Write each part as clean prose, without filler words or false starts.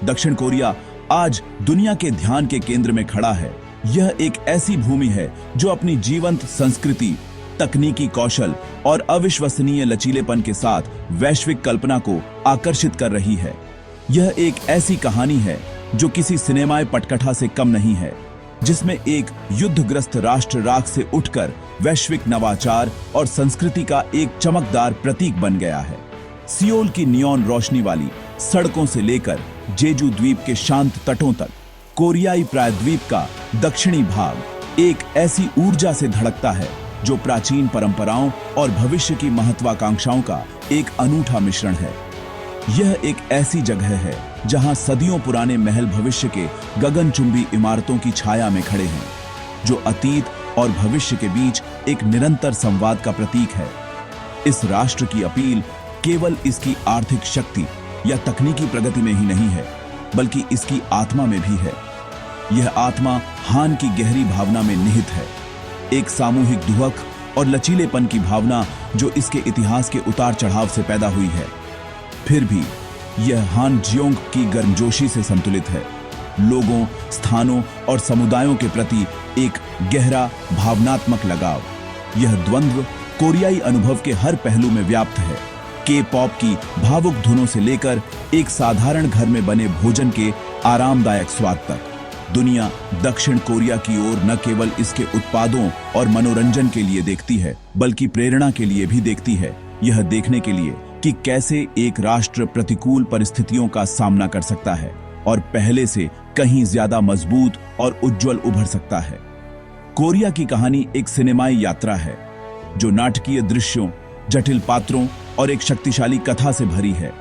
दक्षिण कोरिया आज दुनिया के ध्यान के केंद्र में खड़ा है। यह एक ऐसी भूमि है जो अपनी जीवंत संस्कृति, तकनीकी कौशल और अविश्वसनीय लचीलेपन के साथ वैश्विक कल्पना को आकर्षित कर रही है। यह एक ऐसी कहानी है जो किसी सिनेमाई पटकथा से कम नहीं है, जिसमें एक युद्धग्रस्त राष्ट्र राख से उठकर वैश्विक नवाचार और संस्कृति का एक चमकदार प्रतीक बन गया है। सियोल की नियॉन रोशनी वाली सड़कों से लेकर जेजू द्वीप के शांत तटों तक कोरियाई प्रायद्वीप का दक्षिणी भाग एक ऐसी ऊर्जा से धड़कता है जो प्राचीन परंपराओं और भविष्य की महत्वाकांक्षाओं का एक अनूठा मिश्रण है। यह एक ऐसी जगह है जहां सदियों पुराने महल भविष्य के गगनचुंबी इमारतों की छाया में खड़े हैं, जो अतीत और भविष्य के बीच एक निरंतर संवाद का प्रतीक है। इस राष्ट्र की अपील केवल इसकी आर्थिक शक्ति या तकनीकी प्रगति में ही नहीं है, बल्कि इसकी आत्मा में भी है। यह आत्मा हान की गहरी भावना में निहित है, एक सामूहिक दुहक और लचीलेपन की भावना जो इसके इतिहास के उतार चढ़ाव से पैदा हुई है। फिर भी यह हान जियोंग की गर्मजोशी से संतुलित है, लोगों, स्थानों और समुदायों के प्रति एक गहरा भावनात्मक लगाव। यह द्वंद्व कोरियाई अनुभव के हर पहलू में व्याप्त है, के पॉप की भावुक धुनों से लेकर एक साधारण घर में बने भोजन के आरामदायक स्वाद तक। दुनिया दक्षिण कोरिया की ओर न केवल इसके उत्पादों और मनोरंजन के लिए देखती है, बल्कि प्रेरणा के लिए भी देखती है, यह देखने के लिए कि कैसे एक राष्ट्र प्रतिकूल परिस्थितियों का सामना कर सकता है और पहले से कहीं ज्यादा मजबूत और उज्जवल उभर सकता है। कोरिया की कहानी एक सिनेमाई यात्रा है जो नाटकीय दृश्यों, जटिल पात्रों और एक शक्तिशाली कथा से भरी है।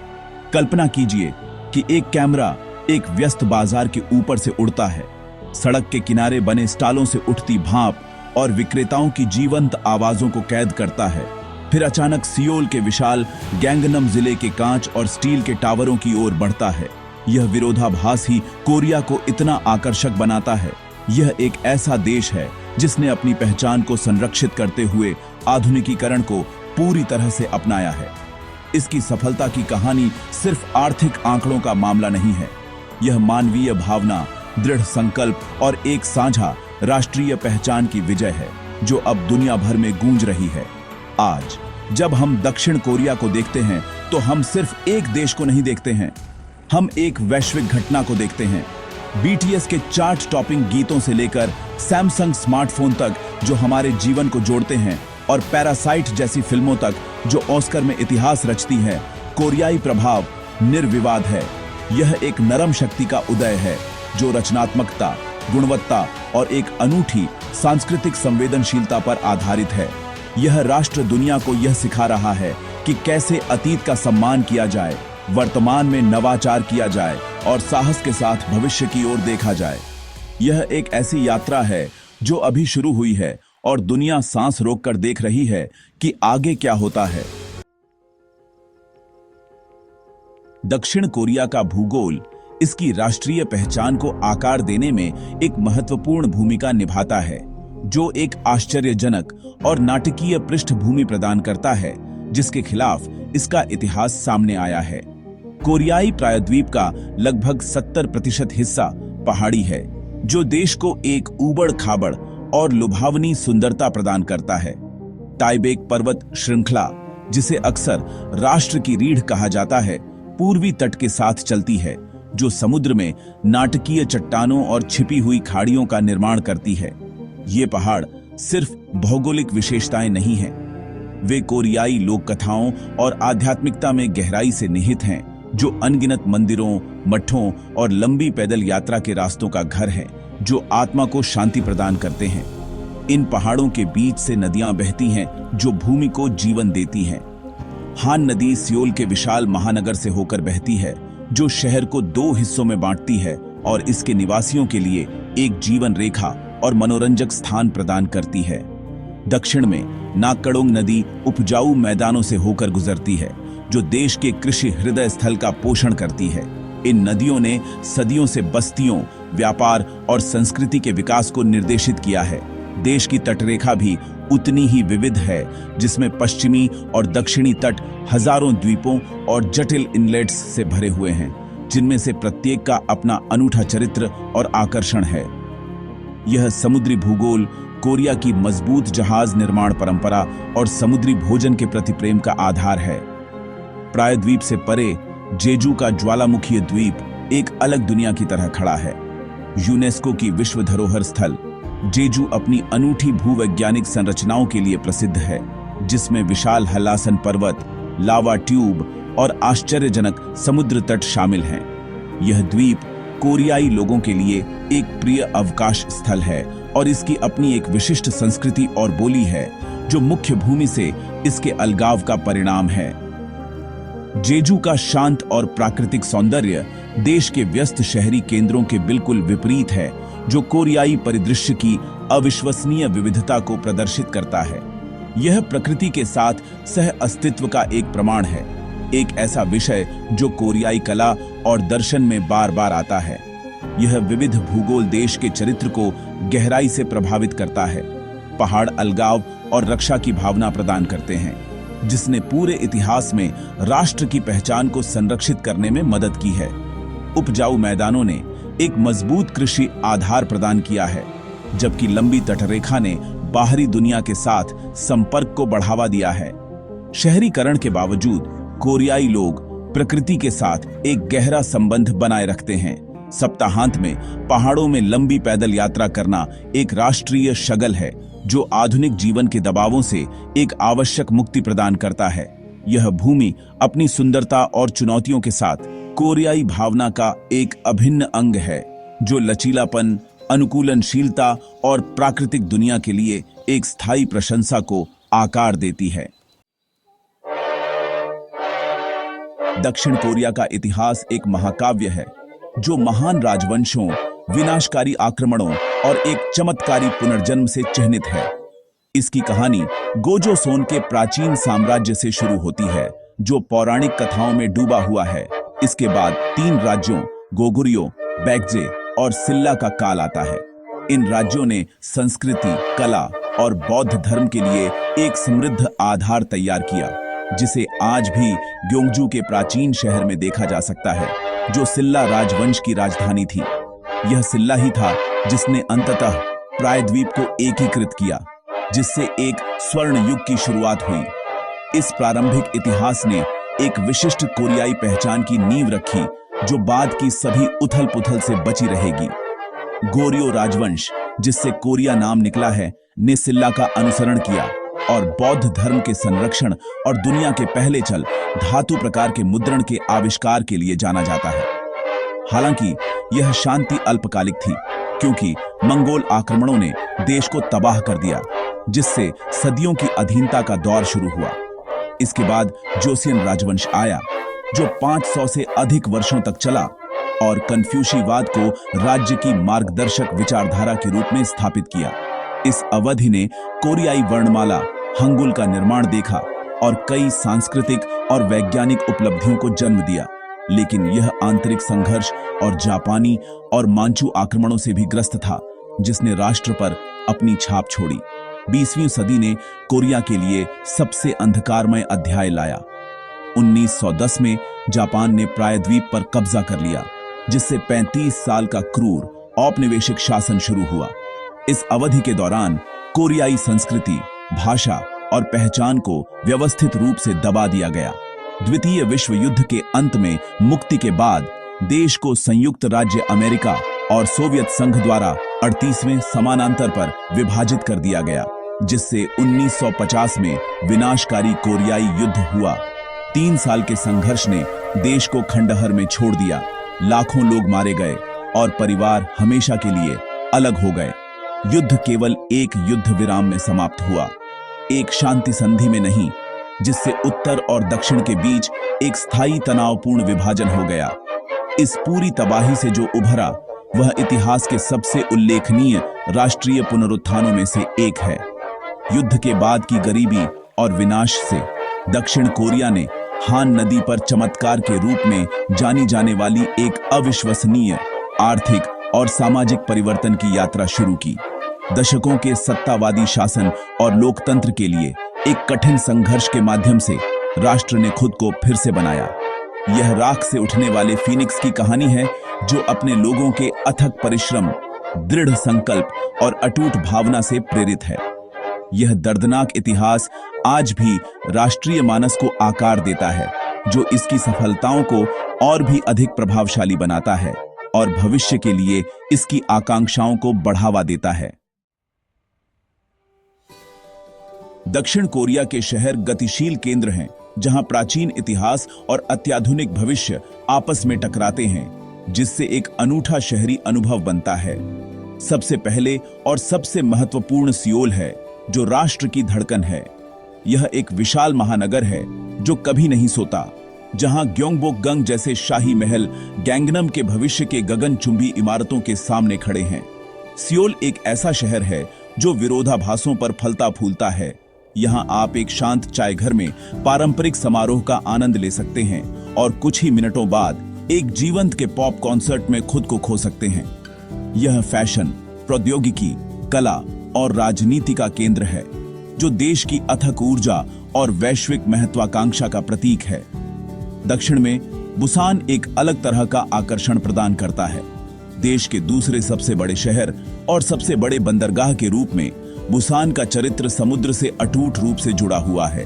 कल्पना कीजिए कि एक कैमरा एक व्यस्त बाजार के ऊपर से उड़ता है, सड़क के किनारे बने स्टालों से उठती भाप और विक्रेताओं की जीवंत आवाजों को कैद करता है। फिर अचानक सियोल के विशाल गैंगनम जिले के कांच और स्टील के टावरों की ओर बढ़ता है। यह विरोधाभास ही कोरिया को इतना आकर्षक बनाता है। यह एक ऐसा देश है जिसने अपनी पहचान को संरक्षित करते हुए आधुनिकीकरण को पूरी तरह से अपनाया है। इसकी सफलता की कहानी सिर्फ आर्थिक आंकड़ों का मामला नहीं है, यह मानवीय भावना, दृढ़ संकल्प और एक साझा राष्ट्रीय पहचान की विजय है जो अब दुनिया भर में गूंज रही है। आज जब हम दक्षिण कोरिया को देखते हैं तो हम सिर्फ एक देश को नहीं देखते हैं, हम एक वैश्विक घटना को देखते हैं। बीटीएस के चार्ट टॉपिंग गीतों से लेकर सैमसंग स्मार्टफोन तक जो हमारे जीवन को जोड़ते हैं, और पैरासाइट जैसी फिल्मों तक जो ऑस्कर में इतिहास रचती हैं, कोरियाई प्रभाव निर्विवाद है। यह एक नरम शक्ति का उदय है जो रचनात्मकता, गुणवत्ता और एक अनूठी सांस्कृतिक संवेदनशीलता पर आधारित है। यह राष्ट्र दुनिया को यह सिखा रहा है कि कैसे अतीत का सम्मान किया जाए, वर्तमान में नवाचार किया जाए और साहस के साथ भविष्य की ओर देखा जाए। यह एक ऐसी यात्रा है जो अभी शुरू हुई है और दुनिया सांस रोककर देख रही है कि आगे क्या होता है। दक्षिण कोरिया का भूगोल इसकी राष्ट्रीय पहचान को आकार देने में एक महत्वपूर्ण भूमिका निभाता है, जो एक आश्चर्यजनक और नाटकीय पृष्ठभूमि प्रदान करता है जिसके खिलाफ इसका इतिहास सामने आया है। कोरियाई प्रायद्वीप का लगभग 70% हिस्सा पहाड़ी है, जो देश को एक ऊबड़ खाबड़ और लुभावनी सुंदरता प्रदान करता है। टाइबेक पर्वत श्रृंखला, जिसे अक्सर राष्ट्र की रीढ़ कहा जाता है, पूर्वी तट के साथ चलती है, जो समुद्र में नाटकीय चट्टानों और छिपी हुई खाड़ियों का निर्माण करती है। ये पहाड़ सिर्फ भौगोलिक विशेषताएं नहीं हैं, वे कोरियाई लोक कथाओं और आध्यात्मिकता में गहराई से निहित हैं, जो अनगिनत मंदिरों, मठों और लंबी पैदल यात्रा के रास्तों का घर है जो आत्मा को शांति प्रदान करते हैं। इन पहाड़ों के बीच से नदियां बहती हैं जो भूमि को जीवन देती हैं। हान नदी सियोल के विशाल महानगर से होकर बहती है, जो शहर को 2 हिस्सों में बांटती है और इसके निवासियों के लिए एक जीवन रेखा और मनोरंजक स्थान प्रदान करती है। दक्षिण में नाकड़ोंग नदी उपजाऊ मैदानों से होकर गुजरती है, जो देश के कृषि हृदय स्थल का पोषण करती है। इन नदियों ने सदियों से बस्तियों, व्यापार और संस्कृति के विकास को निर्देशित किया है। देश की तटरेखा भी उतनी ही विविध है, जिसमें पश्चिमी और दक्षिणी तट हजारों द्वीपों और जटिल इनलेट्स से भरे हुए हैं। जिनमें से प्रत्येक का अपना अनूठा चरित्र और आकर्षण है। यह समुद्री भूगोल, कोरिया की मजबूत जहाज निर्माण परंपरा और समुद्री भोजन के प्रति प्रेम का आधार है। प्रायद्वीप से परे जेजू का ज्वालामुखी द्वीप एक अलग दुनिया की तरह खड़ा है। यूनेस्को की विश्व धरोहर स्थल जेजू अपनी अनूठी भूवैज्ञानिक संरचनाओं के लिए प्रसिद्ध है, जिसमें विशाल हलासन पर्वत, लावा ट्यूब और आश्चर्यजनक समुद्र तट शामिल हैं। यह द्वीप कोरियाई लोगों के लिए एक प्रिय अवकाश स्थल है और इसकी अपनी एक विशिष्ट संस्कृति और बोली है, जो मुख्य भूमि से इसके अलगाव का परिणाम है। जेजू का शांत और प्राकृतिक सौंदर्य देश के व्यस्त शहरी केंद्रों के बिल्कुल विपरीत है, जो कोरियाई परिदृश्य की अविश्वसनीय विविधता को प्रदर्शित करता है। यह प्रकृति के साथ सह अस्तित्व का एक प्रमाण है, एक ऐसा विषय जो कोरियाई कला और दर्शन में बार बार आता है। यह विविध भूगोल देश के चरित्र को गहराई से प्रभावित करता है। पहाड़ अलगाव और रक्षा की भावना प्रदान करते हैं, जिसने पूरे इतिहास में राष्ट्र की पहचान को संरक्षित करने में मदद की है। उपजाऊ मैदानों ने एक मजबूत कृषि आधार प्रदान किया है, जबकि लंबी तटरेखा ने बाहरी दुनिया के साथ संपर्क को बढ़ावा दिया है। शहरीकरण के बावजूद कोरियाई लोग प्रकृति के साथ एक गहरा संबंध बनाए रखते हैं। सप्ताहांत में पहाड़ों में लंबी पैदल यात्रा करना एक राष्ट्रीय शगल है, जो आधुनिक जीवन के दबावों से एक आवश्यक मुक्ति प्रदान करता है। यह भूमि अपनी सुंदरता और चुनौतियों के साथ कोरियाई भावना का एक अभिन्न अंग है, जो लचीलापन, अनुकूलनशीलता और प्राकृतिक दुनिया के लिए एक स्थायी प्रशंसा को आकार देती है। दक्षिण कोरिया का इतिहास एक महाकाव्य है, जो महान राजवंशों, विनाशकारी आक्रमणों और एक चमत्कारी पुनर्जन्म से चिह्नित है। इसकी कहानी गोजोसोन के प्राचीन साम्राज्य से शुरू होती है, जो पौराणिक कथाओं में डूबा हुआ है। इसके बाद 3 राज्यों गोगुर्यो, बैकजे और सिल्ला का काल आता है। इन राज्यों ने संस्कृति, कला और बौद्ध धर्म के लिए एक समृद्ध आधार तैयार किया, जिसे आज भी ग्योंगजू के प्राचीन शहर में देखा जा सकता है, जो सिल्ला राजवंश की राजधानी थी। यह सिल्ला ही था जिसने अंततः प्रायद्वीप को एकीकृत किया, जिससे एक स्वर्ण युग की शुरुआत हुई। इस प्रारंभिक इतिहास ने एक विशिष्ट कोरियाई पहचान की नींव रखी, जो बाद की सभी उथल-पुथल से बची रहेगी। गोर्यो राजवंश, जिससे कोरिया नाम निकला है, ने सिल्ला का अनुसरण किया और बौद्ध धर्म के संरक्षण और दुनिया के पहले चल धातु प्रकार के मुद्रण के आविष्कार के लिए जाना जाता है। हालांकि यह शांति अल्पकालिक थी, क्योंकि मंगोल आक्रमणों ने देश को तबाह कर दिया, जिससे सदियों की अधीनता का दौर शुरू हुआ। इसके बाद जोसियन राजवंश आया, जो 500 से अधिक वर्षों तक चला और कन्फ्यूशीवाद को राज्य की मार्गदर्शक विचारधारा के रूप में स्थापित किया। इस अवधि ने कोरियाई वर्णमाला हंगुल का निर्माण देखा और कई सांस्कृतिक और वैज्ञानिक उपलब्धियों को जन्म दिया, लेकिन यह आंतरिक संघर्ष और जापानी और मांचू आक्रमणों से भी ग्रस्त था, जिसने राष्ट्र पर अपनी छाप छोड़ी। 20वीं सदी ने कोरिया के लिए सबसे अंधकारमय अध्याय लाया। 1910 में जापान ने प्रायद्वीप पर कब्जा कर लिया, जिससे 35 साल का क्रूर औपनिवेशिक शासन शुरू हुआ। इस अवधि के दौरान कोरियाई संस्कृति, भाषा और पहचान को व्यवस्थित रूप से दबा दिया गया। द्वितीय विश्व युद्ध के अंत में मुक्ति के बाद देश को संयुक्त राज्य अमेरिका और सोवियत संघ द्वारा 38वें समानांतर पर विभाजित कर दिया गया, जिससे 1950 में विनाशकारी कोरियाई युद्ध हुआ। 3 साल के संघर्ष ने देश को खंडहर में छोड़ दिया। लाखों लोग मारे गए और परिवार हमेशा के लिए अलग हो गए। युद्ध केवल एक युद्ध विराम में समाप्त हुआ, एक शांति संधि में नहीं, जिससे उत्तर और दक्षिण के बीच एक स्थायी तनावपूर्ण विभाजन हो गया। इस पूरी तबाही से जो उभरा, वह इतिहास के सबसे उल्लेखनीय राष्ट्रीय पुनरुत्थानों में से एक है। युद्ध के बाद की गरीबी और विनाश से दक्षिण कोरिया ने हान नदी पर चमत्कार के रूप में जानी जाने वाली एक अविश्वसनीय आर्थिक और सामाजिक परिवर्तन की यात्रा शुरू की। दशकों के सत्तावादी शासन और लोकतंत्र के लिए एक कठिन संघर्ष के माध्यम से राष्ट्र ने खुद को फिर से बनाया। यह राख से उठने वाले फीनिक्स की कहानी है, जो अपने लोगों के अथक परिश्रम, दृढ़ संकल्प और अटूट भावना से प्रेरित है। यह दर्दनाक इतिहास आज भी राष्ट्रीय मानस को आकार देता है, जो इसकी सफलताओं को और भी अधिक प्रभावशाली बनाता है और भविष्य के लिए इसकी आकांक्षाओं को बढ़ावा देता है। दक्षिण कोरिया के शहर गतिशील केंद्र हैं, जहां प्राचीन इतिहास और अत्याधुनिक भविष्य आपस में टकराते हैं, जिससे एक अनूठा शहरी अनुभव बनता है। सबसे पहले और सबसे महत्वपूर्ण सियोल है, जो राष्ट्र की धड़कन है। यह एक विशाल महानगर है जो कभी नहीं सोता, जहां ग्योंगबोकगंग जैसे शाही महल गैंगनम के भविष्य के गगनचुंबी इमारतों के सामने खड़े हैं। सियोल एक ऐसा शहर है जो विरोधाभासों पर फलता फूलता है। यहां आप एक शांत चाय घर में पारंपरिक समारोह का आनंद ले सकते हैं और कुछ ही मिनटों बाद एक जीवंत के पॉप कॉन्सर्ट में खुद को खो सकते हैं। यह फैशन, प्रौद्योगिकी, कला और राजनीति का केंद्र है, जो देश की अथक ऊर्जा और वैश्विक महत्वाकांक्षा का प्रतीक है। दक्षिण में बुसान एक अलग तरह का आकर्षण प्रदान करता है। देश के दूसरे सबसे बड़े शहर और सबसे बड़े बंदरगाह के रूप में बुसान का चरित्र समुद्र से अटूट रूप से जुड़ा हुआ है।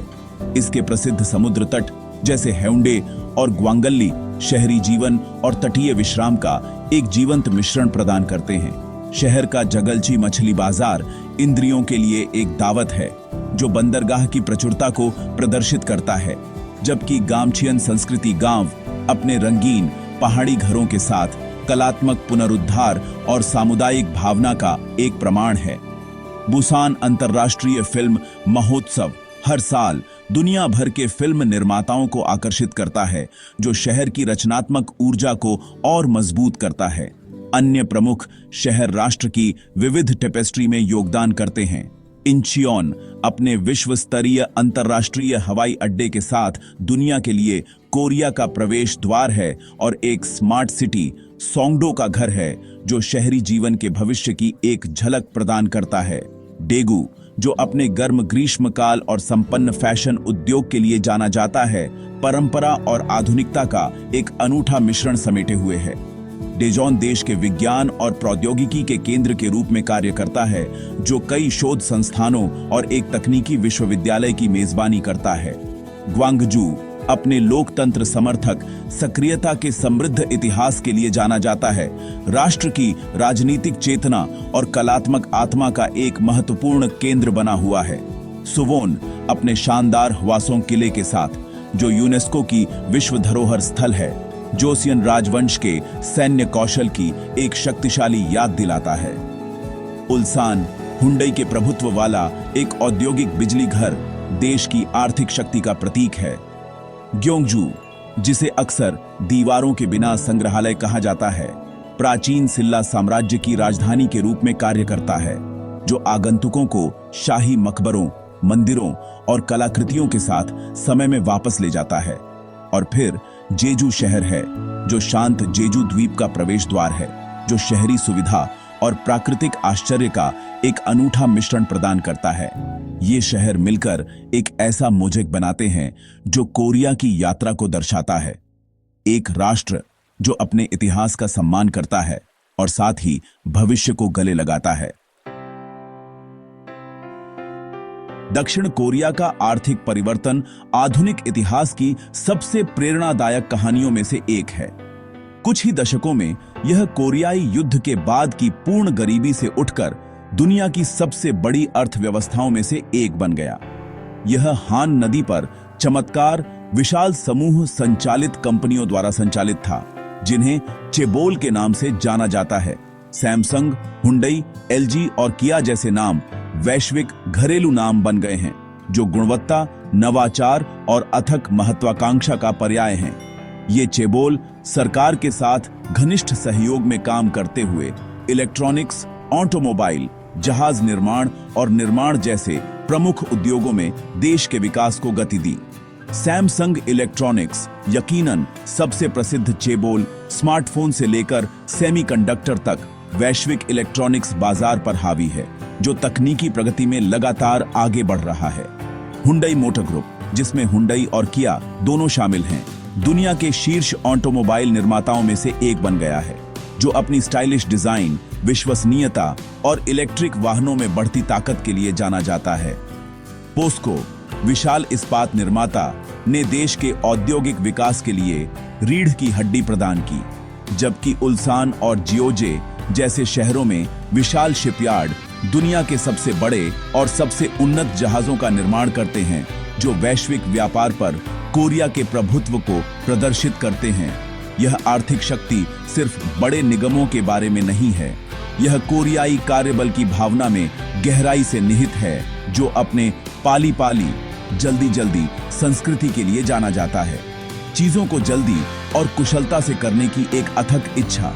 इसके प्रसिद्ध समुद्र तट जैसे हेउंडे और ग्वांगल्ली शहरी जीवन और तटीय विश्राम का एक जीवंत मिश्रण प्रदान करते हैं। शहर का जगलची मछली बाजार इंद्रियों के लिए एक दावत है, जो बंदरगाह की प्रचुरता को प्रदर्शित करता है, जबकि गामचियन संस्कृति गांव अपने रंगीन पहाड़ी घरों के साथ कलात्मक पुनरुद्धार और सामुदायिक भावना का एक प्रमाण है। बुसान अंतर्राष्ट्रीय फिल्म महोत्सव हर साल दुनिया भर के फिल्म निर्माताओं को आकर्षित करता है, जो शहर की रचनात्मक ऊर्जा को और मजबूत करता है। अन्य प्रमुख शहर राष्ट्र की विविध टेपेस्ट्री में योगदान करते हैं। इंचियोन अपने विश्व स्तरीय अंतर्राष्ट्रीय हवाई अड्डे के साथ दुनिया के लिए कोरिया का प्रवेश द्वार है और एक स्मार्ट सिटी सोंगडो का घर है, जो शहरी जीवन के भविष्य की एक झलक प्रदान करता है। डेगू, जो अपने गर्म ग्रीष्मकाल और संपन्न फैशन उद्योग के लिए जाना जाता है, परंपरा और आधुनिकता का एक अनूठा मिश्रण समेटे हुए है। डेजोन देश के विज्ञान और प्रौद्योगिकी के केंद्र के रूप में कार्य करता है, जो कई शोध संस्थानों और एक तकनीकी विश्वविद्यालय की मेजबानी करता है। ग्वांगजू अपने लोकतंत्र समर्थक सक्रियता के समृद्ध इतिहास के लिए जाना जाता है। राष्ट्र की राजनीतिक चेतना और कलात्मक आत्मा का एक महत्वपूर्ण केंद्र बना हुआ है। सुवोन अपने शानदार हवासों किले के साथ, जो यूनेस्को की विश्व धरोहर स्थल है, जोसियन राजवंश के सैन्य कौशल की एक शक्तिशाली याद दिलाता है। उल्सान हुंडई के प्रभुत्व वाला एक औद्योगिक बिजली घर देश की आर्थिक शक्ति का प्रतीक है। ग्योंगजू, जिसे अक्सर दीवारों के बिना संग्रहालय कहा जाता है, प्राचीन सिल्ला साम्राज्य की राजधानी के रूप में कार्य करता है, जो आगंतुकों को शाही मकबरों, मंदिरों और कलाकृतियों के साथ समय में वापस ले जाता है। और फिर जेजू शहर है, जो शांत जेजू द्वीप का प्रवेश द्वार है, जो शहरी सुविधा और प्राकृतिक आश्चर्य का एक अनूठा मिश्रण प्रदान करता है। ये शहर मिलकर एक ऐसा मोज़ेक बनाते हैं जो कोरिया की यात्रा को दर्शाता है। एक राष्ट्र जो अपने इतिहास का सम्मान करता है और साथ ही भविष्य को गले लगाता है। दक्षिण कोरिया का आर्थिक परिवर्तन आधुनिक इतिहास की सबसे प्रेरणादायक कहानियों में से एक है। कुछ ही दशकों में यह कोरियाई युद्ध के बाद की पूर्ण गरीबी से उठकर दुनिया की सबसे बड़ी अर्थव्यवस्थाओं में से एक बन गया। यह हान नदी पर चमत्कार विशाल समूह संचालित कंपनियों द्वारा संचालित था, जिन्हें चेबोल के नाम से जाना जाता है। सैमसंग, हुंडई, एलजी और किया जैसे नाम वैश्विक घरेलू नाम बन गए हैं, जो गुणवत्ता, नवाचार और अथक महत्वाकांक्षा का पर्याय हैं। ये चेबोल सरकार के साथ घनिष्ठ सहयोग में काम करते हुए इलेक्ट्रॉनिक्स, ऑटोमोबाइल, जहाज निर्माण और निर्माण जैसे प्रमुख उद्योगों में देश के विकास को गति दी। सैमसंग इलेक्ट्रॉनिक्स यकीनन सबसे प्रसिद्ध चेबोल स्मार्टफोन से लेकर सेमीकंडक्टर तक वैश्विक इलेक्ट्रॉनिक्स बाजार पर हावी है, जो तकनीकी प्रगति में लगातार आगे बढ़ रहा है। हुंडई मोटर ग्रुप, जिसमें हुंडई और किया दोनों शामिल हैं, दुनिया के शीर्ष ऑटोमोबाइल निर्माताओं में से एक बन गया है, जो अपनी स्टाइलिश डिजाइन, विश्वसनीयता और इलेक्ट्रिक वाहनों में बढ़ती ताकत के लिए जाना जाता है। पोस्को, विशाल इस्पात निर्माता, ने देश के औद्योगिक विकास के लिए रीढ़ की हड्डी प्रदान की, जबकि उल्सान और जियोजे जैसे शहरों में विशाल शिपयार्ड दुनिया के सबसे बड़े और सबसे उन्नत जहाजों का निर्माण करते हैं, जो वैश्विक व्यापार पर कोरिया के प्रभुत्व को प्रदर्शित करते हैं। यह आर्थिक शक्ति सिर्फ बड़े निगमों के बारे में नहीं है, यह कोरियाई कार्यबल की भावना में गहराई से निहित है, जो अपने पाली पाली जल्दी जल्दी संस्कृति के लिए जाना जाता है। चीजों को जल्दी और कुशलता से करने की एक अथक इच्छा,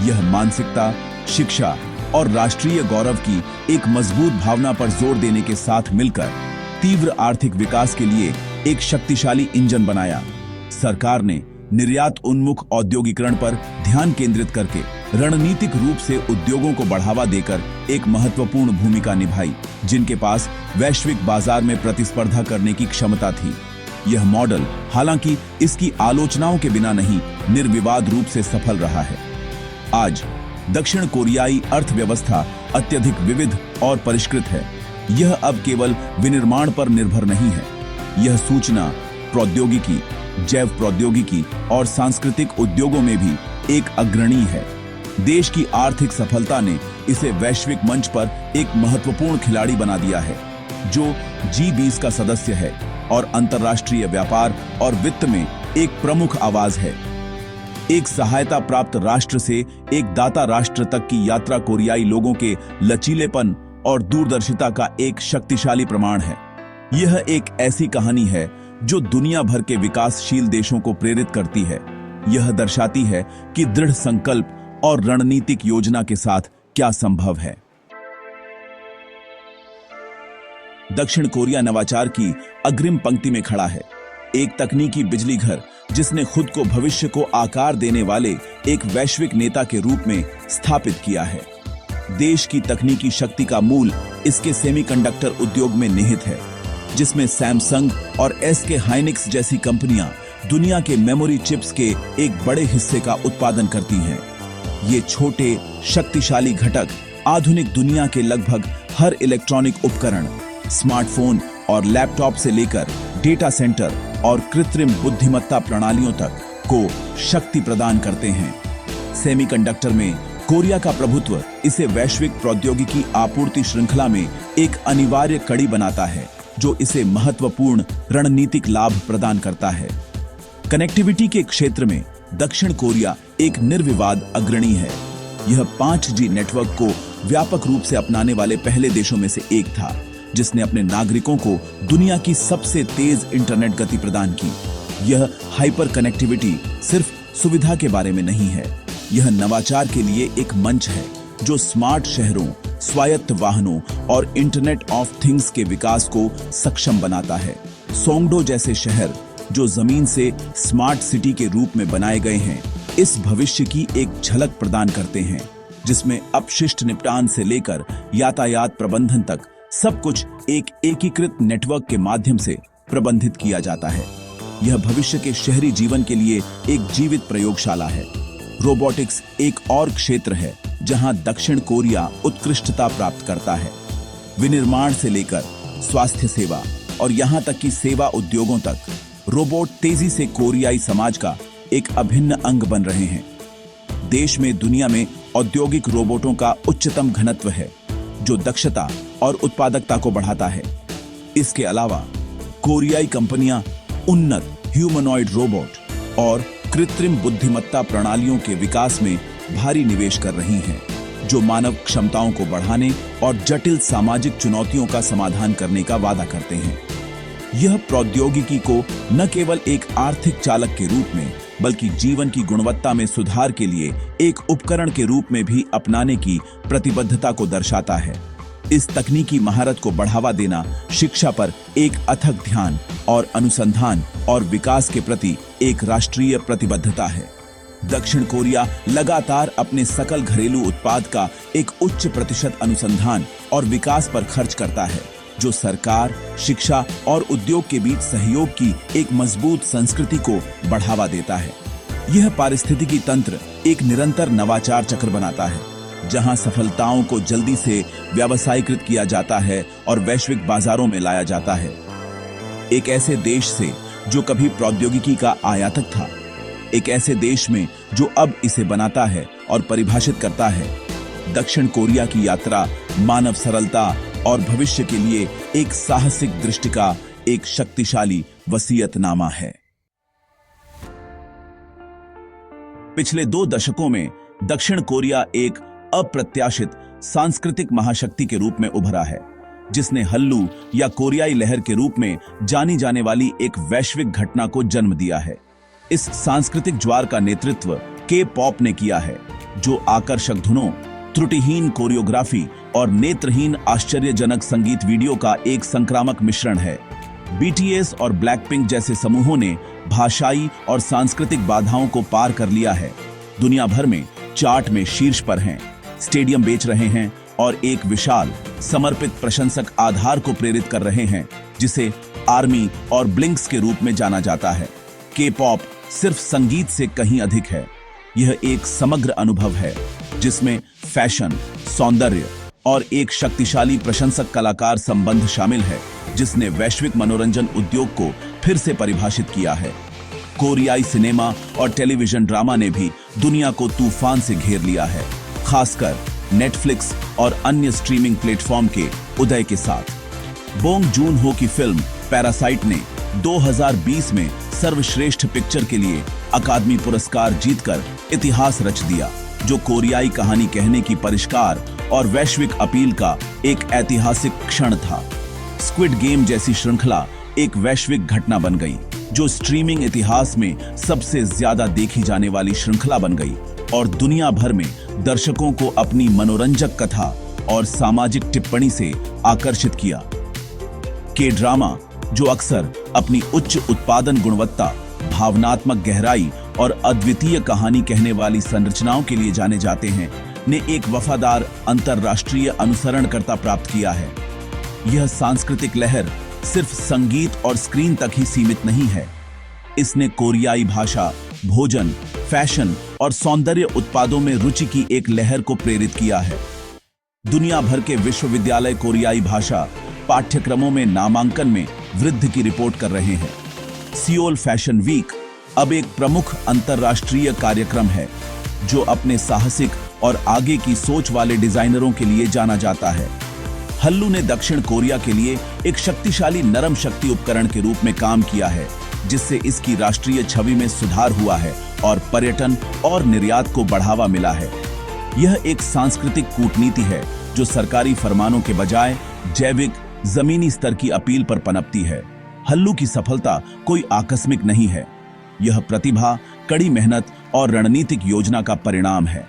यह मानसिकता, शिक्षा और राष्ट्रीय गौरव की एक मजबूत भावना पर जोर देने के साथ मिलकर तीव्र आर्थिक विकास के लिए एक शक्तिशाली इंजन बनाया। सरकार ने निर्यात उन्मुख औद्योगिकरण पर ध्यान केंद्रित करके रणनीतिक रूप से उद्योगों को बढ़ावा देकर एक महत्वपूर्ण भूमिका निभाई, जिनके पास वैश्विक बाजार में प्रतिस्पर्धा करने की क्षमता थी। यह मॉडल हालांकि इसकी आलोचनाओं के बिना नहीं, निर्विवाद रूप से सफल रहा है। आज दक्षिण कोरियाई अर्थव्यवस्था अत्यधिक विविध और परिष्कृत है। यह अब केवल विनिर्माण पर निर्भर नहीं है, यह सूचना प्रौद्योगिकी, जैव प्रौद्योगिकी और सांस्कृतिक उद्योगों में भी एक अग्रणी है। देश की आर्थिक सफलता ने इसे वैश्विक मंच पर एक महत्वपूर्ण खिलाड़ी बना दिया है, जो G20 का सदस्य है और अंतर्राष्ट्रीय व्यापार और वित्त में एक प्रमुख आवाज है। एक सहायता प्राप्त राष्ट्र से एक दाता राष्ट्र तक की यात्रा कोरियाई लोगों के लचीलेपन और दूरदर्शिता का एक शक्तिशाली प्रमाण है। यह एक ऐसी कहानी है जो दुनिया भर के विकासशील देशों को प्रेरित करती है। यह दर्शाती है कि दृढ़ संकल्प और रणनीतिक योजना के साथ क्या संभव है। दक्षिण कोरिया नवाचार की अग्रिम पंक्ति में खड़ा है, एक तकनीकी बिजली घर जिसने खुद को भविष्य को आकार देने वाले एक वैश्विक नेता के रूप में स्थापित किया है। देश की तकनीकी शक्ति का मूल इसके सेमीकंडक्टर उद्योग में निहित है, जिसमें सैमसंग और SK हाइनिक्स जैसी कंपनियां दुनिया के मेमोरी चिप्स के एक बड़े हिस्से का उत्पादन करती हैं। ये छोटे शक्तिशाली घटक आधुनिक दुनिया के लगभग हर इलेक्ट्रॉनिक उपकरण, स्मार्टफोन और लैपटॉप से लेकर डेटा सेंटर और कृत्रिम बुद्धिमत्ता प्रणालियों तक को शक्ति प्रदान करते हैं। सेमीकंडक्टर में कोरिया का प्रभुत्व इसे वैश्विक प्रौद्योगिकी आपूर्ति श्रृंखला में एक अनिवार्य कड़ी बनाता है, जो इसे महत्वपूर्ण रणनीतिक लाभ प्रदान करता है। कनेक्टिविटी के क्षेत्र में दक्षिण कोरिया एक निर्विवाद अग्रणी है। यह 5G नेटवर्क को व्यापक रूप से अपनाने वाले पहले देशों में से एक था, जिसने अपने नागरिकों को दुनिया की सबसे तेज इंटरनेट गति प्रदान की। यह हाइपर कनेक्टिविटी सिर्फ सुविधा के बारे में नहीं है, यह नवाचार के लिए एक मंच है जो स्मार्ट शहरों, स्वायत्त वाहनों और इंटरनेट ऑफ थिंग्स के विकास को सक्षम बनाता है। सोंगडो जैसे शहर, जो जमीन से स्मार्ट सिटी के रूप में बनाए गए हैं, इस भविष्य की एक झलक प्रदान करते हैं, जिसमें अपशिष्ट निपटान से लेकर यातायात प्रबंधन तक सब कुछ एक एकीकृत नेटवर्क के माध्यम से प्रबंधित किया जाता है। यह भविष्य के शहरी जीवन के लिए एक जीवित प्रयोगशाला है। रोबोटिक्स एक और क्षेत्र है जहां दक्षिण कोरिया उत्कृष्टता प्राप्त करता है। विनिर्माण से लेकर स्वास्थ्य सेवा और यहां तक कि सेवा उद्योगों तक, रोबोट तेजी से कोरियाई समाज का एक अभिन्न अंग बन रहे हैं। देश में दुनिया में औद्योगिक रोबोटों का उच्चतम घनत्व है, जो दक्षता और उत्पादकता को बढ़ाता है। इसके अलावा कोरियाई कंपनियां उन्नत ह्यूमनॉइड रोबोट और कृत्रिम बुद्धिमत्ता प्रणालियों के विकास में भारी निवेश कर रही हैं, जो मानव क्षमताओं को बढ़ाने और जटिल सामाजिक चुनौतियों का समाधान करने का वादा करते हैं। यह प्रौद्योगिकी को न केवल एक आर्थिक चालक के रूप में, बल्कि जीवन की गुणवत्ता में सुधार के लिए एक उपकरण के रूप में भी अपनाने की प्रतिबद्धता को दर्शाता है। इस तकनीकी महारत को बढ़ावा देना शिक्षा पर एक अथक ध्यान और अनुसंधान और विकास के प्रति एक राष्ट्रीय प्रतिबद्धता है। दक्षिण कोरिया लगातार अपने सकल घरेलू उत्पाद का एक उच्च प्रतिशत अनुसंधान और विकास पर खर्च करता है, जो सरकार, शिक्षा और उद्योग के बीच सहयोग की एक मजबूत संस्कृति को बढ़ावा देता है। यह पारिस्थितिकी तंत्र एक निरंतर नवाचार चक्र बनाता है, जहां सफलताओं को जल्दी से व्यावसायीकृत किया जाता है और वैश्विक बाजारों में लाया जाता है। एक ऐसे देश से जो कभी प्रौद्योगिकी का आयातक था, एक ऐसे देश में जो अब इसे बनाता है और परिभाषित करता है। दक्षिण कोरिया की यात्रा मानव सरलता और भविष्य के लिए एक साहसिक दृष्टि का एक शक्तिशाली वसीयतनामा है। पिछले 2 दशकों में दक्षिण कोरिया एक अप्रत्याशित सांस्कृतिक महाशक्ति के रूप में उभरा है, जिसने हल्लू या कोरियाई लहर के रूप में जानी जाने वाली एक वैश्विक घटना को जन्म दिया है। इस सांस्कृतिक ज्वार का नेतृत्व के-पॉप ने किया है, जो आकर्षक धुनों, त्रुटिहीन कोरियोग्राफी और नेत्रहीन आश्चर्यजनक संगीत वीडियो का एक संक्रामक मिश्रण है। बीटीएस और ब्लैकपिंक जैसे समूहों ने भाषाई और सांस्कृतिक बाधाओं को पार कर लिया है, दुनिया भर में चार्ट में शीर्ष पर हैं, स्टेडियम बेच रहे हैं और एक विशाल समर्पित प्रशंसक आधार को प्रेरित कर रहे हैं, जिसे आर्मी और ब्लिंक्स के रूप में जाना जाता है। के-पॉप सिर्फ संगीत से कहीं अधिक है। यह एक समग्र अनुभव है, जिसमें फैशन, सौंदर्य और एक शक्तिशाली प्रशंसक कलाकार संबंध शामिल है, जिसने वैश्विक मनोरंजन उद्योग को फिर से परिभाषित किया है। कोरियाई सिनेमा और टेलीविजन ड्रामा ने भी दुनिया को तूफान से घेर लिया है, खासकर नेटफ्लिक्स और अन्य स्ट्रीमिंग प्लेटफॉर्म के उदय के साथ। बोंग जून हो की फिल्म पैरासाइट ने 2020 में सर्वश्रेष्ठ पिक्चर के लिए अकादमी पुरस्कार जीतकर इतिहास रच दिया, जो कोरियाई कहानी कहने की परिष्कार और वैश्विक अपील का एक ऐतिहासिक क्षण था। स्क्विड गेम जैसी श्रृंखला एक वैश्विक घटना बन गई, जो स्ट्रीमिंग इतिहास में सबसे ज्यादा देखी जाने वाली श्रृंखला बन गई और दुनिया भर में दर्शकों को अपनी मनोरंजक कथा और सामाजिक टिप्पणी से आकर्षित किया। के ड्रामा, जो अक्सर अपनी उच्च उत्पादन गुणवत्ता, भावनात्मक गहराई और अद्वितीय कहानी कहने वाली संरचनाओं के लिए जाने जाते हैं, ने एक वफादार अंतर्राष्ट्रीय अनुसरणकर्ता प्राप्त किया है। यह सांस्कृतिक लहर सिर्फ संगीत और स्क्रीन तक ही सीमित नहीं है। इसने कोरियाई भाषा, भोजन, फैशन और सौंदर्य उत्पादों में रुचि की एक लहर को प्रेरित किया है। दुनिया भर के विश्वविद्यालय कोरियाई भाषा पाठ्यक्रमों में नामांकन में वृद्धि की रिपोर्ट कर रहे हैं। सियोल फैशन वीक अब एक प्रमुख अंतर्राष्ट्रीय कार्यक्रम है, जो अपने साहसिक और आगे की सोच वाले डिजाइनरों के लिए जाना जाता है। हल्लू ने दक्षिण कोरिया के लिए एक शक्तिशाली नरम शक्ति उपकरण के रूप में काम किया है, जिससे इसकी राष्ट्रीय छवि में सुधार हुआ है और पर्यटन और निर्यात को बढ़ावा मिला है। यह एक सांस्कृतिक कूटनीति है, जो सरकारी फरमानों के बजाय जैविक, जमीनी स्तर की अपील पर पनपती है। हल्लू की सफलता कोई आकस्मिक नहीं है। यह प्रतिभा, कड़ी मेहनत और रणनीतिक योजना का परिणाम है।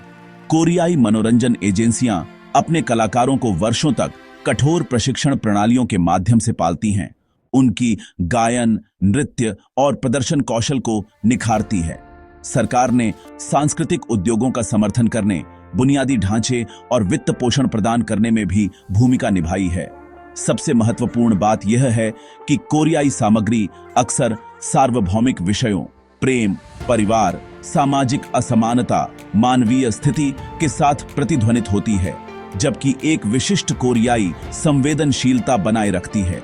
कोरियाई मनोरंजन एजेंसियां अपने कलाकारों को वर्षों तक कठोर प्रशिक्षण प्रणालियों के माध्यम से पालती हैं, उनकी गायन, नृत्य और प्रदर्शन कौशल को निखारती है। सरकार ने सांस्कृतिक उद्योगों का समर्थन करने, बुनियादी ढांचे और वित्त पोषण प्रदान करने में भी भूमिका निभाई है। सबसे महत्वपूर्ण बात यह है कि कोरियाई सामग्री अक्सर सार्वभौमिक विषयों, प्रेम, परिवार, सामाजिक असमानता, मानवीय स्थिति के साथ प्रतिध्वनित होती है, जबकि एक विशिष्ट कोरियाई संवेदनशीलता बनाए रखती है।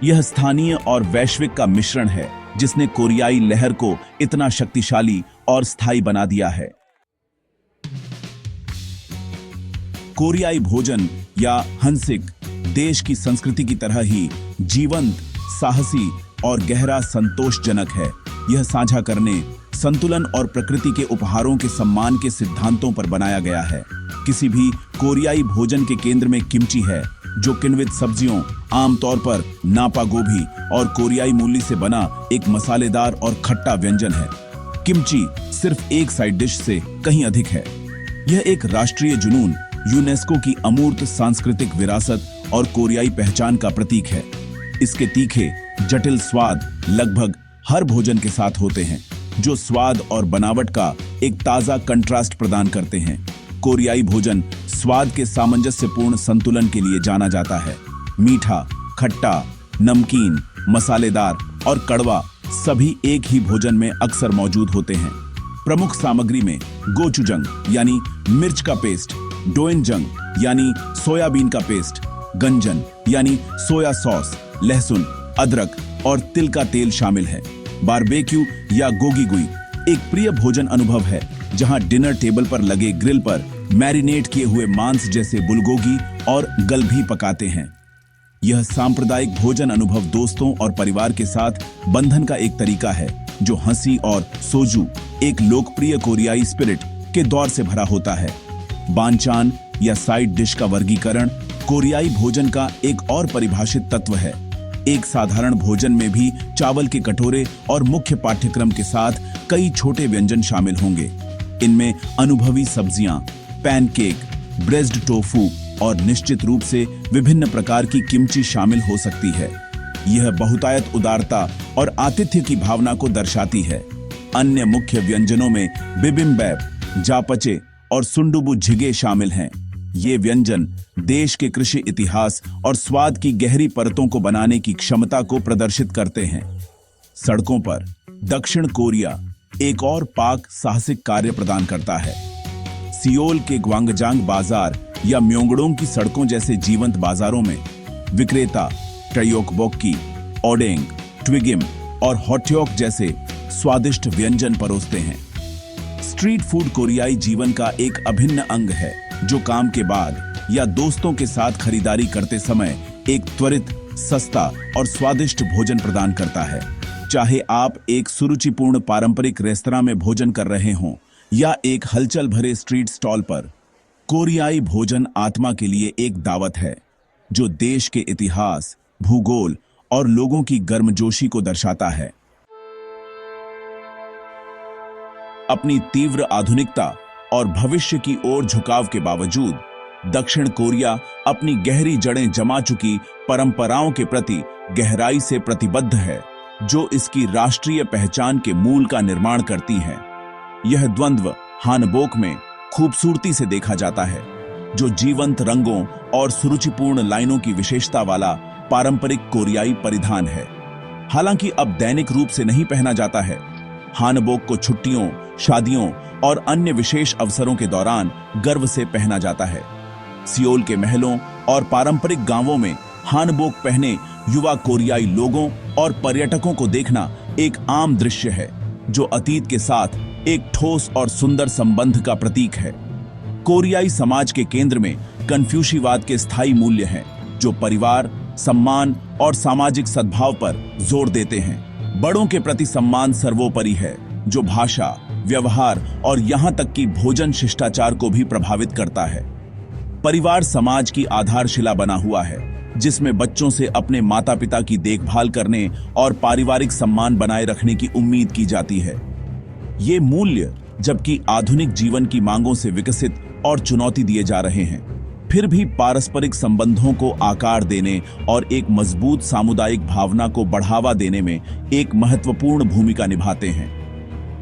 यह स्थानीय और वैश्विक का मिश्रण है, जिसने कोरियाई लहर को इतना शक्तिशाली और स्थायी बना दिया है। कोरियाई भोजन या हंसिक देश की संस्कृति की तरह ही जीवंत, साहसी और गहरा संतोषजनक है। यह साझा करने, संतुलन और प्रकृति के उपहारों के सम्मान के सिद्धांतों पर बनाया गया है। किसी भी कोरियाई भोजन के केंद्र में किमची है, जो किण्वित सब्जियों, आमतौर पर नापा गोभी और कोरियाई मूली से बना एक मसालेदार और खट्टा व्यंजन है। किमची सिर्फ एक साइड डिश से कहीं अधिक है। यह एक राष्ट्रीय जुनून, यूनेस्को की अमूर्त सांस्कृतिक विरासत और कोरियाई पहचान का प्रतीक है। इसके तीखे, जटिल स्वाद लगभग हर भोजन के साथ होते हैं, जो स्वाद और बनावट का एक ताजा कंट्रास्ट प्रदान करते हैं। कोरियाई भोजन स्वाद के सामंजस्यपूर्ण संतुलन के लिए जाना जाता है। मीठा, खट्टा, नमकीन, मसालेदार और कड़वा सभी एक ही भोजन में अक्सर मौजूद होते हैं। प्रमुख सामग्री में गोचुजंग यानी मिर्च का पेस्ट, डोएनजंग यानी सोयाबीन का पेस्ट, गंजन यानी सोया सॉस, लहसुन, अदरक और तिल का तेल शामिल है। बारबेक्यू या गोगी-गुई एक प्रिय भोजन अनुभव है जहां डिनर टेबल पर लगे ग्रिल पर मैरिनेट किए हुए मांस जैसे बुलगोगी और गलभी पकाते हैं। यह सांप्रदायिक भोजन अनुभव दोस्तों और परिवार के साथ बंधन का एक तरीका है जो हंसी और सोजू, एक लोकप्रिय कोरियाई स्पिरिट के दौर से भरा होता है। बानचान या साइड डिश का वर्गीकरण कोरियाई भोजन का एक और परिभाषित तत्व है। एक साधारण भोजन में भी चावल के कटोरे और मुख्य पाठ्यक्रम के साथ कई छोटे व्यंजन शामिल होंगे। इनमें अनुभवी सब्जियां, पैनकेक, ब्रेज्ड टोफू और निश्चित रूप से विभिन्न प्रकार की किमची शामिल हो सकती है। यह बहुतायत उदारता और आतिथ्य की भावना को दर्शाती है। अन्य मुख्य व्यंजनों में बिबिम्बैप, जापचे और सुंडुबु झिगे शामिल हैं। ये व्यंजन देश के कृषि इतिहास और स्वाद की गहरी परतों को बनाने की क्षमता को प्रदर्शित करते हैं। सड़कों पर दक्षिण कोरिया एक और पाक साहसिक कार्य प्रदान करता है। सियोल के ग्वांगजांग बाजार या म्योंगडोंग की सड़कों जैसे जीवंत बाजारों में विक्रेता ट्रयोकबोक्की, ओडेंग, ट्विगिम और हॉटयोक जैसे स्वादिष्ट व्यंजन परोसते हैं। स्ट्रीट फूड कोरियाई जीवन का एक अभिन्न अंग है जो काम के बाद या दोस्तों के साथ खरीदारी करते समय एक त्वरित, सस्ता और स्वादिष्ट भोजन प्रदान करता है। चाहे आप एक सुरुचिपूर्ण पारंपरिक रेस्तरां में भोजन कर रहे हों या एक हलचल भरे स्ट्रीट स्टॉल पर, कोरियाई भोजन आत्मा के लिए एक दावत है जो देश के इतिहास, भूगोल और लोगों की गर्मजोशी को दर्शाता है। अपनी तीव्र आधुनिकता और भविष्य की ओर झुकाव के बावजूद दक्षिण कोरिया अपनी गहरी जड़ें जमा चुकी परंपराओं के प्रति गहराई से प्रतिबद्ध है, जो इसकी राष्ट्रीय पहचान के मूल का निर्माण करती हैं। यह द्वंद्व हानबोक में खूबसूरती से देखा जाता है, जो जीवंत रंगों और सुरुचिपूर्ण लाइनों की विशेषता वाला पारंपरिक कोरियाई परिधान है। हालांकि अब दैनिक रूप से नहीं पहना जाता है, हानबोक को छुट्टियों, शादियों और अन्य विशेष अवसरों के दौरान गर्व से पहना जाता है। सियोल के महलों और पारंपरिक गांवों में हानबोक पहने युवा कोरियाई लोगों और पर्यटकों को देखना एक आम दृश्य है, जो अतीत के साथ एक ठोस और सुंदर संबंध का प्रतीक है। कोरियाई समाज के केंद्र में कन्फ्यूशीवाद के स्थायी मूल्य हैं, जो परिवार, सम्मान और सामाजिक सद्भाव पर जोर देते हैं। बड़ों के प्रति सम्मान सर्वोपरि है, जो भाषा, व्यवहार और यहां तक कि भोजन शिष्टाचार को भी प्रभावित करता है। परिवार समाज की आधारशिला बना हुआ है, जिसमें बच्चों से अपने माता पिता की देखभाल करने और पारिवारिक सम्मान बनाए रखने की उम्मीद की जाती है। ये मूल्य जबकि आधुनिक जीवन की मांगों से विकसित और चुनौती दिए जा रहे हैं, फिर भी पारस्परिक संबंधों को आकार देने और एक मजबूत सामुदायिक भावना को बढ़ावा देने में एक महत्वपूर्ण भूमिका निभाते हैं।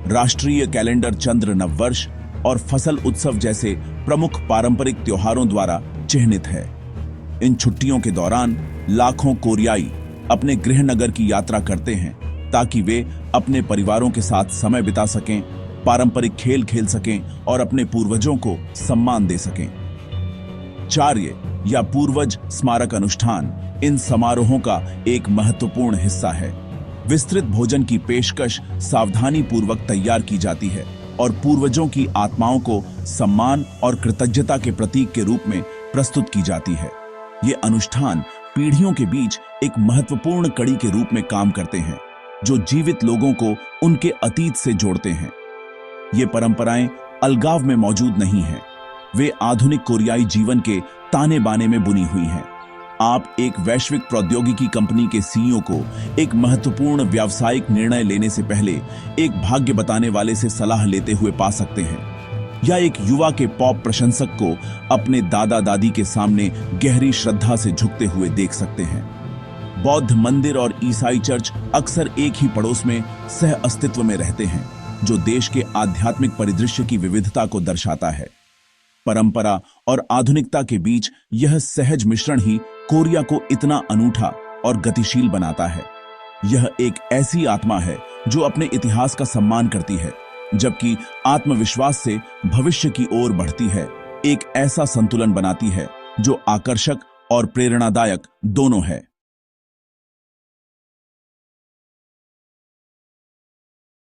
राष्ट्रीय कैलेंडर चंद्र नववर्ष और फसल उत्सव जैसे प्रमुख पारंपरिक त्योहारों द्वारा चिह्नित है। इन छुट्टियों के दौरान लाखों कोरियाई अपने गृहनगर की यात्रा करते हैं ताकि वे अपने परिवारों के साथ समय बिता सकें, पारंपरिक खेल खेल सकें और अपने पूर्वजों को सम्मान दे सकें। चार्य या पूर्वज स्मारक अनुष्ठान इन समारोहों का एक महत्वपूर्ण हिस्सा है। विस्तृत भोजन की पेशकश सावधानी पूर्वक तैयार की जाती है और पूर्वजों की आत्माओं को सम्मान और कृतज्ञता के प्रतीक के रूप में प्रस्तुत की जाती है। ये अनुष्ठान पीढ़ियों के बीच एक महत्वपूर्ण कड़ी के रूप में काम करते हैं, जो जीवित लोगों को उनके अतीत से जोड़ते हैं। ये परंपराएं अलगाव में मौजूद नहीं हैं, वे आधुनिक कोरियाई जीवन के ताने बाने में बुनी हुई हैं। आप एक वैश्विक प्रौद्योगिकी कंपनी के सीईओ को एक महत्वपूर्ण व्यावसायिक निर्णय लेने से पहले एक भाग्य बताने वाले से सलाह लेते हुए पा सकते हैं, या एक युवा के पॉप प्रशंसक को अपने दादा दादी के सामने गहरी श्रद्धा से झुकते हुए देख सकते हैं। बौद्ध मंदिर और ईसाई चर्च अक्सर एक ही पड़ोस में सह अस्तित्व में रहते हैं, जो देश के आध्यात्मिक परिदृश्य की विविधता को दर्शाता है। परंपरा और आधुनिकता के बीच यह सहज मिश्रण ही कोरिया को इतना अनूठा और गतिशील बनाता है। यह एक ऐसी आत्मा है जो अपने इतिहास का सम्मान करती है, जबकि आत्मविश्वास से भविष्य की ओर बढ़ती है। एक ऐसा संतुलन बनाती है जो आकर्षक और प्रेरणादायक दोनों है।